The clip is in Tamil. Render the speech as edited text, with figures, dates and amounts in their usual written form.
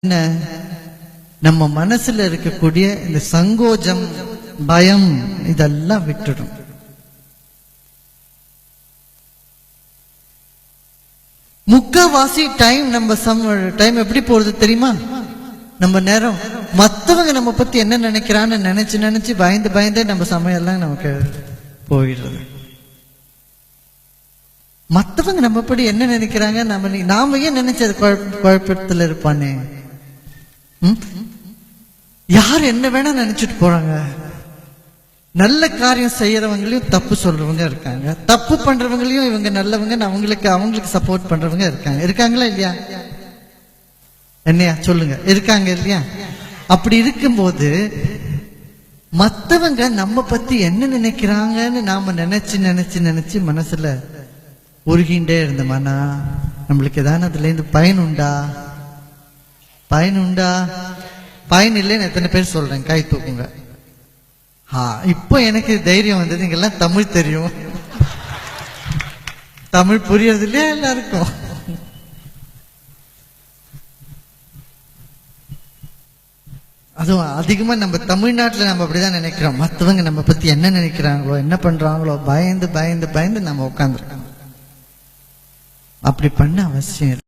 என்ன, நம்ம மனசுல இருக்கக்கூடிய இந்த சங்கோஜம், பயம் இதெல்லாம் விட்டுடும். முக்காவாசி டைம் நம்ம டைம் எப்படி போறது தெரியுமா? நம்ம நேரம் மற்றவங்க நம்ம பத்தி என்ன நினைக்கிறான்னு நினைச்சு நினைச்சு பயந்து பயந்தே நம்ம சமையல்லாம் நமக்கு போயிடுறது. மற்றவங்க நம்ம படி என்ன நினைக்கிறாங்க, நாம ஏன் நினைச்சது குழப்பத்துல இருப்பானே. யார் என்ன வேணா நினைச்சிட்டு போறாங்க. நல்ல காரியம் செய்யறவங்களையும் தப்பு சொல்றவங்க இருக்காங்க, தப்பு பண்றவங்களையும் இவங்க நல்லவங்க அவங்களுக்கு சப்போர்ட் பண்றவங்க இருக்காங்களா இல்லையா? என்னையா சொல்லுங்க, இருக்காங்க இல்லையா? அப்படி இருக்கும்போது மற்றவங்க நம்ம பத்தி என்ன நினைக்கிறாங்கன்னு நாம நினைச்சு நினைச்சு நினைச்சு மனசுல உருகிண்டே இருந்தோம்னா நம்மளுக்கு ஏதாவது அதுல இருந்து பயன் உண்டா? பயன் இல்லைன்னு எத்தனை பேர் சொல்றேன்? கை தூக்குங்க. இப்போ எனக்கு தைரியம் வந்தது. இங்கெல்லாம் தமிழ் தெரியும், தமிழ் புரியறது இல்லையா எல்லாருக்கும்? அதுவும் அதிகமா நம்ம தமிழ்நாட்டுல நம்ம அப்படிதான் நினைக்கிறோம். மற்றவங்க நம்ம பத்தி என்ன நினைக்கிறாங்களோ என்ன பண்றாங்களோ பயந்து பயந்து பயந்து நம்ம உட்காந்துருக்கோம். அப்படி பண்ண அவசியம் இல்லை.